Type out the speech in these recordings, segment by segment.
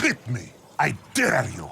Hit me! I dare you!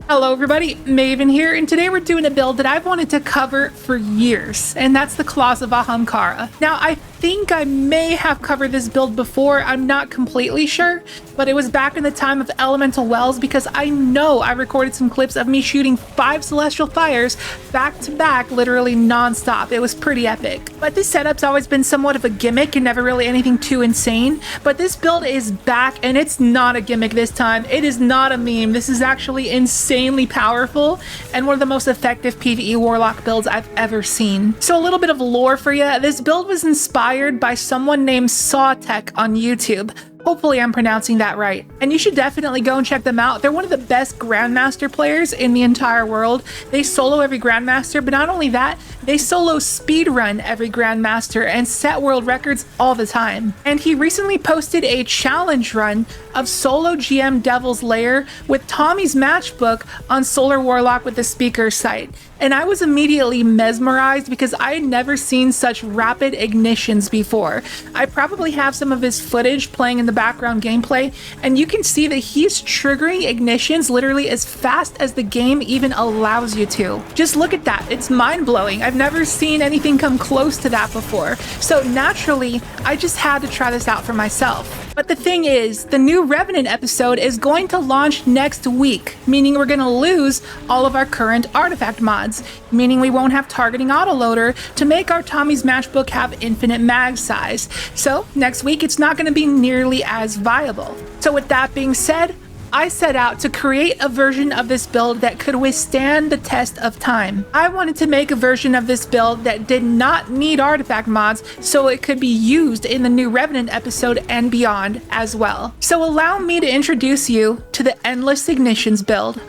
Hello everybody, Maven here, and today we're doing a build that I've wanted to cover for years, and that's the Claws of Ahamkara. Now, I think I may have covered this build before, I'm not completely sure, but it was back in the time of Elemental Wells because I know I recorded some clips of me shooting 5 Celestial Fires back to back, literally non-stop. It was pretty epic. But this setup's always been somewhat of a gimmick and never really anything too insane, but this build is back and it's not a gimmick this time. It is not a meme. This is actually insanely powerful and one of the most effective PvE Warlock builds I've ever seen. So a little bit of lore for you. This build was inspired by someone named Suutekk on YouTube. Hopefully I'm pronouncing that right. And you should definitely go and check them out. They're one of the best Grandmaster players in the entire world. They solo every Grandmaster, but not only that, they solo speedrun every Grandmaster and set world records all the time. And he recently posted a challenge run of solo GM Devil's Lair with Tommy's Matchbook on Solar Warlock with the speaker site. And I was immediately mesmerized because I had never seen such rapid ignitions before. I probably have some of his footage playing in the background gameplay, and you can see that he's triggering ignitions literally as fast as the game even allows you to. Just look at that, it's mind-blowing. I've never seen anything come close to that before. So naturally, I just had to try this out for myself. But the thing is, the new Revenant episode is going to launch next week, meaning we're going to lose all of our current artifact mods, meaning we won't have targeting autoloader to make our Tommy's Matchbook have infinite mag size. So next week, it's not going to be nearly as viable. So with that being said, I set out to create a version of this build that could withstand the test of time. I wanted to make a version of this build that did not need artifact mods so it could be used in the new Revenant episode and beyond as well. So allow me to introduce you to the Endless Ignitions build.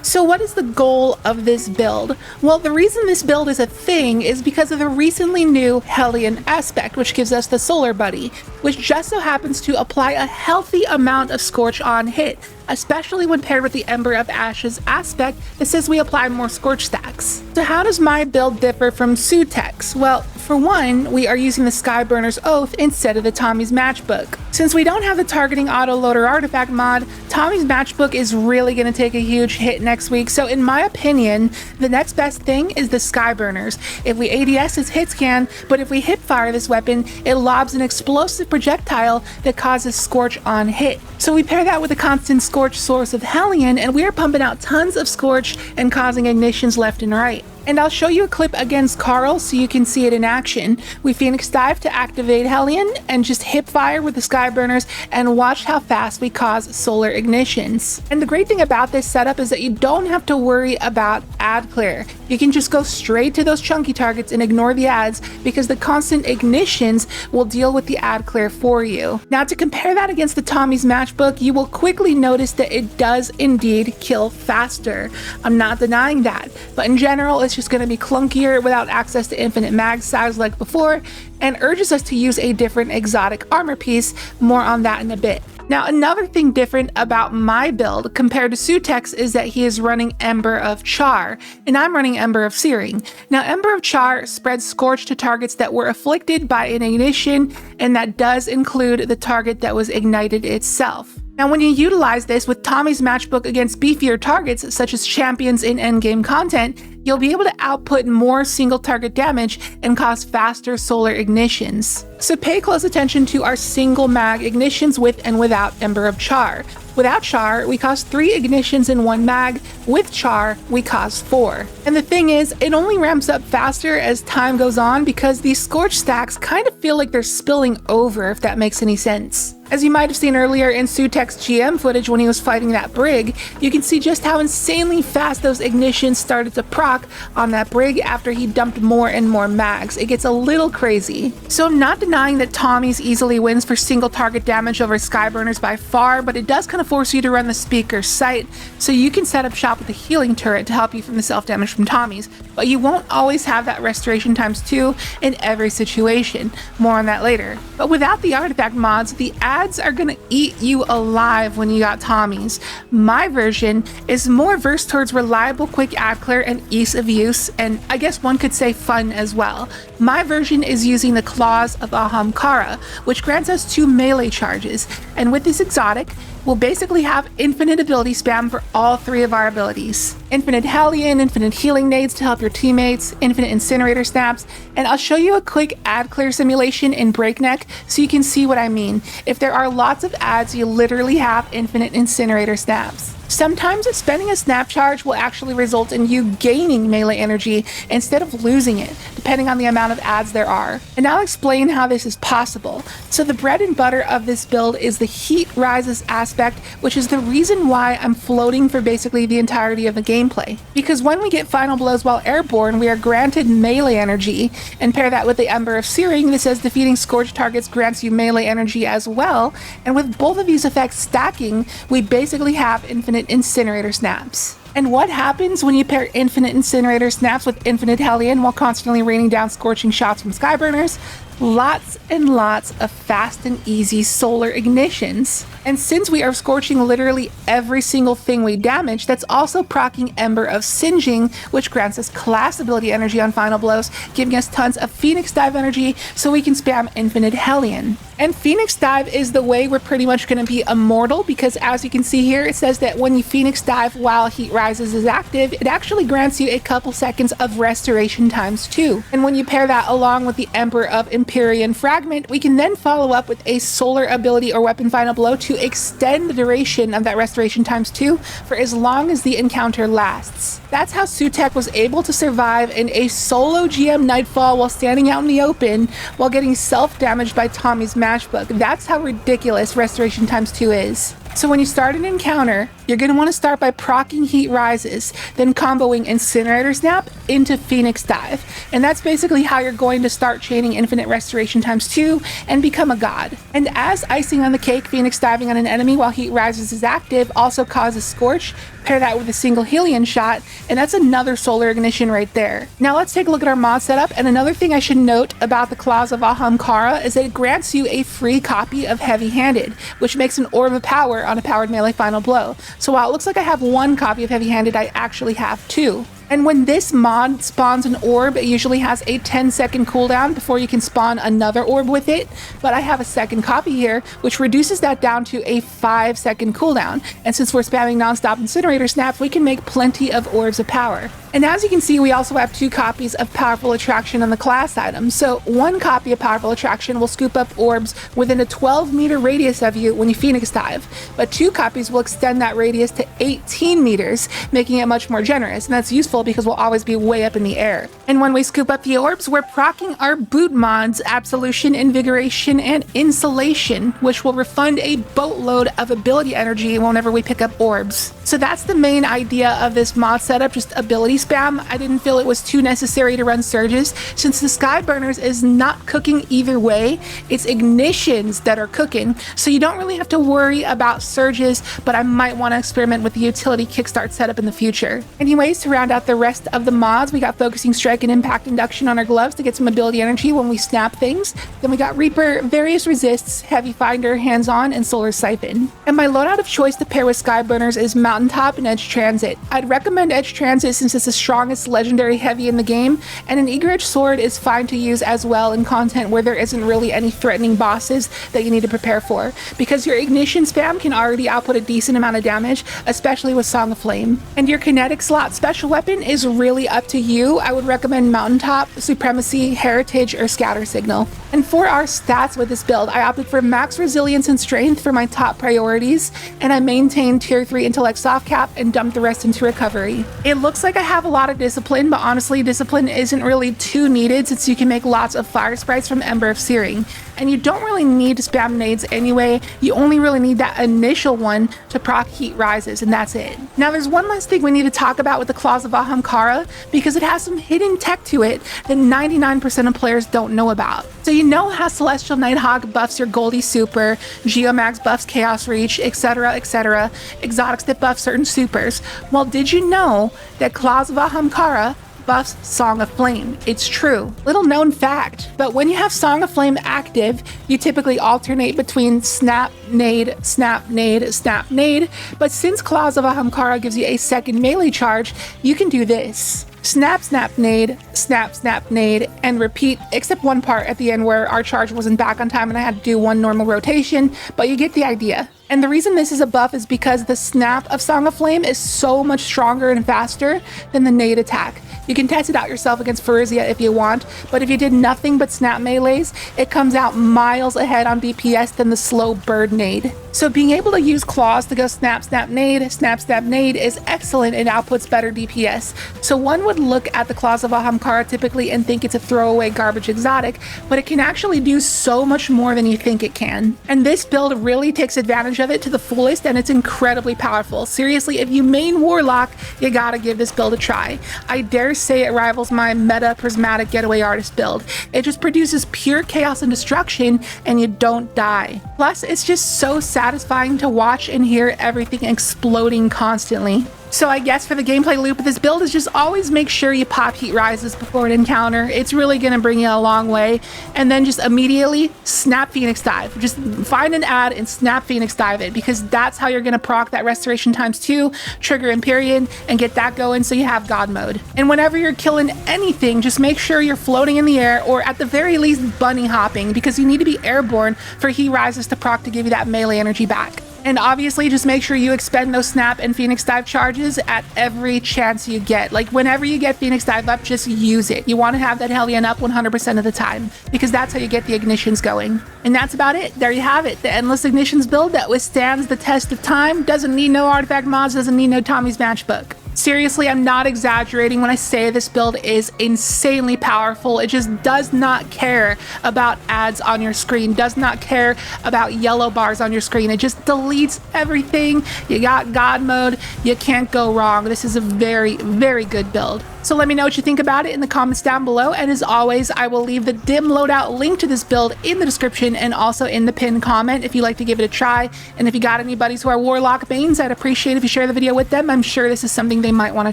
So what is the goal of this build? Well, the reason this build is a thing is because of the recently new Hellion aspect, which gives us the Solar Buddy, which just so happens to apply a healthy amount of Scorch on hit, especially when paired with the Ember of Ashes aspect that says we apply more Scorch stacks. So how does my build differ from Suutekk's? Well, for one, we are using the Skyburner's Oath instead of the Tommy's Matchbook. Since we don't have the targeting autoloader artifact mod, Tommy's Matchbook is really going to take a huge hit next week, so in my opinion, the next best thing is the Skyburners. If we ADS its hit scan, but if we hip fire this weapon, it lobs an explosive projectile that causes Scorch on hit. So we pair that with a constant Scorch source of Hellion, and we are pumping out tons of Scorch and causing ignitions left and right. And I'll show you a clip against Carl so you can see it in action. We Phoenix dive to activate Hellion and just hip fire with the Skyburners and watch how fast we cause solar ignitions. And the great thing about this setup is that you don't have to worry about ad clear. You can just go straight to those chunky targets and ignore the ads because the constant ignitions will deal with the ad clear for you. Now to compare that against the Tommy's Matchbook, you will quickly notice that it does indeed kill faster. I'm not denying that, but in general it's just going to be clunkier without access to infinite mag size like before, and urges us to use a different exotic armor piece. More on that in a bit. Now, another thing different about my build compared to Suutekk's is that he is running Ember of Char, and I'm running Ember of Searing. Now, Ember of Char spreads Scorch to targets that were afflicted by an ignition, and that does include the target that was ignited itself. Now, when you utilize this with Tommy's Matchbook against beefier targets, such as champions in endgame content, you'll be able to output more single target damage and cause faster solar ignitions. So pay close attention to our single mag ignitions with and without Ember of Char. Without Char, we cause 3 ignitions in 1 mag. With Char, we cause 4. And the thing is, it only ramps up faster as time goes on because these Scorch stacks kind of feel like they're spilling over, if that makes any sense. As you might have seen earlier in Suutekk's GM footage when he was fighting that brig, you can see just how insanely fast those ignitions started to proc on that brig after he dumped more and more mags. It gets a little crazy. So I'm not denying that Tommy's easily wins for single target damage over Skyburners by far, but it does kind of force you to run the speaker's sight, so you can set up shop with a healing turret to help you from the self-damage from Tommy's, but you won't always have that restoration ×2 in every situation. More on that later. But without the artifact mods, the ads are gonna eat you alive when you got Tommy's. My version is more versed towards reliable quick ad clear and easy ease of use, and I guess one could say fun as well. My version is using the Claws of Ahamkara, which grants us 2 melee charges, and with this exotic, we'll basically have infinite ability spam for all 3 of our abilities. Infinite Hellion, infinite healing nades to help your teammates, infinite incinerator snaps, and I'll show you a quick ad clear simulation in Breakneck so you can see what I mean. If there are lots of ads, you literally have infinite incinerator snaps. Sometimes spending a snap charge will actually result in you gaining melee energy instead of losing it, depending on the amount of ads there are. And I'll explain how this is possible. So the bread and butter of this build is the heat rises aspect, which is the reason why I'm floating for basically the entirety of the gameplay. Because when we get final blows while airborne, we are granted melee energy, and pair that with the Ember of Searing that says defeating scorched targets grants you melee energy as well, and with both of these effects stacking, we basically have infinite incinerator snaps. And what happens when you pair infinite incinerator snaps with infinite Hellion while constantly raining down scorching shots from Skyburners? Lots and lots of fast and easy solar ignitions. And since we are scorching literally every single thing we damage, that's also proccing Ember of Singeing, which grants us class ability energy on final blows, giving us tons of Phoenix Dive energy so we can spam infinite Hellion. And Phoenix Dive is the way we're pretty much going to be immortal, because as you can see here, it says that when you Phoenix Dive while Heat Rises is active, it actually grants you a couple seconds of restoration ×2. And when you pair that along with the Emperor of Empyrean Fragment, we can then follow up with a solar ability or weapon final blow to extend the duration of that restoration ×2 for as long as the encounter lasts. That's how Suutekk was able to survive in a solo GM Nightfall while standing out in the open while getting self-damaged by Tommy's Matchbook. That's how ridiculous restoration ×2 is. So when you start an encounter, you're going to want to start by proccing Heat Rises, then comboing Incinerator Snap into Phoenix Dive. And that's basically how you're going to start chaining infinite restoration ×2 and become a god. And as icing on the cake, Phoenix Diving on an enemy while Heat Rises is active also causes Scorch. Pair that with a single Hellion shot, and that's another solar ignition right there. Now let's take a look at our mod setup, and another thing I should note about the Claws of Ahamkara is that it grants you a free copy of Heavy Handed, which makes an Orb of Power on a powered melee final blow. So while it looks like I have 1 copy of Heavy Handed, I actually have 2. And when this mod spawns an orb, it usually has a 10-second cooldown before you can spawn another orb with it, but I have a second copy here, which reduces that down to a 5-second cooldown. And since we're spamming non-stop incinerator snaps, we can make plenty of orbs of power. And as you can see, we also have 2 copies of Powerful Attraction on the class item. So 1 copy of Powerful Attraction will scoop up orbs within a 12-meter radius of you when you Phoenix Dive, but 2 copies will extend that radius to 18 meters, making it much more generous, and that's useful because we'll always be way up in the air. And when we scoop up the orbs, we're proccing our boot mods, Absolution, Invigoration, and Insulation, which will refund a boatload of ability energy whenever we pick up orbs. So that's the main idea of this mod setup, just ability spam. I didn't feel it was too necessary to run surges, since the Skyburners is not cooking either way. It's ignitions that are cooking, so you don't really have to worry about surges, but I might want to experiment with the utility kickstart setup in the future. Anyways, to round out the rest of the mods, we got Focusing Strike and Impact Induction on our gloves to get some ability energy when we snap things. Then we got Reaper, Various Resists, Heavy Finder, Hands On, and Solar Siphon. And my loadout of choice to pair with Skyburners is Mountaintop and Edge Transit. I'd recommend Edge Transit since it's the strongest legendary heavy in the game, and an Eager Edge Sword is fine to use as well in content where there isn't really any threatening bosses that you need to prepare for, because your ignition spam can already output a decent amount of damage, especially with Song of Flame. And your kinetic slot special weapon is really up to you. I would recommend Mountaintop, Supremacy, Heritage, or Scatter Signal. And for our stats with this build, I opted for max resilience and strength for my top priorities, and I maintained tier 3 intellect soft cap and dumped the rest into recovery. It looks like I have a lot of discipline, but honestly discipline isn't really too needed since you can make lots of fire sprites from Ember of Searing. And you don't really need to spam nades anyway, you only really need that initial one to proc Heat Rises, and that's it. Now there's one last thing we need to talk about with the Claws of Ahamkara, because it has some hidden tech to it that 99% of players don't know about. So you know how Celestial Nighthawk buffs your Goldie Super, Geomags buffs Chaos Reach, etc, etc, exotics that buff certain supers. Well, did you know that Claws of Ahamkara buffs Song of Flame? It's true. Little known fact, but when you have Song of Flame active, you typically alternate between snap, nade, snap, nade, snap, nade, but since Claws of Ahamkara gives you a second melee charge, you can do this. snap, snap, nade, snap, snap, nade, and repeat, except one part at the end where our charge wasn't back on time and I had to do one normal rotation, but you get the idea. And the reason this is a buff is because the snap of Song of Flame is so much stronger and faster than the nade attack. You can test it out yourself against Pharizia if you want, but if you did nothing but snap melees, it comes out miles ahead on DPS than the slow bird nade. So being able to use claws to go snap, snap, nade is excellent and outputs better DPS. So one would look at the claws of Ahamkara typically and think it's a throwaway garbage exotic, but it can actually do so much more than you think it can. And this build really takes advantage of it to the fullest, and it's incredibly powerful. Seriously, if you main Warlock, you gotta give this build a try. I dare say it rivals my meta prismatic getaway artist build. It just produces pure chaos and destruction, and you don't die. Plus, it's just so satisfying to watch and hear everything exploding constantly. So I guess for the gameplay loop of this build is just always make sure you pop heat rises before an encounter. It's really going to bring you a long way. And then just immediately snap Phoenix Dive. Just find an ad and snap Phoenix Dive it, because that's how you're going to proc that restoration ×2, trigger Empyrean, and get that going so you have God mode. And whenever you're killing anything, just make sure you're floating in the air, or at the very least bunny hopping, because you need to be airborne for heat rises to proc to give you that melee energy back. And obviously just make sure you expend those snap and Phoenix Dive charges at every chance you get. Like whenever you get Phoenix Dive up, just use it. You want to have that Hellion up 100% of the time, because that's how you get the ignitions going. And that's about it. There you have it. The Endless Ignitions build that withstands the test of time, doesn't need no artifact mods, doesn't need no Tommy's Matchbook. Seriously, I'm not exaggerating when I say this build is insanely powerful. It just does not care about ads on your screen, does not care about yellow bars on your screen. It just deletes everything. You got God mode. You can't go wrong. This is a very, very good build. So let me know what you think about it in the comments down below. And as always, I will leave the dim loadout link to this build in the description and also in the pinned comment if you'd like to give it a try. And if you got any buddies who are Warlock mains, I'd appreciate if you share the video with them. I'm sure this is something they might want to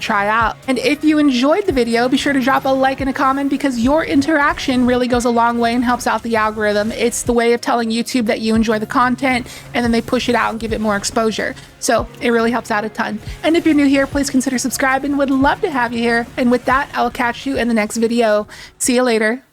try out. And if you enjoyed the video, be sure to drop a like and a comment, because your interaction really goes a long way and helps out the algorithm. It's the way of telling YouTube that you enjoy the content, and then they push it out and give it more exposure. So it really helps out a ton. And if you're new here, please consider subscribing. Would love to have you here. And with that, I will catch you in the next video. See you later.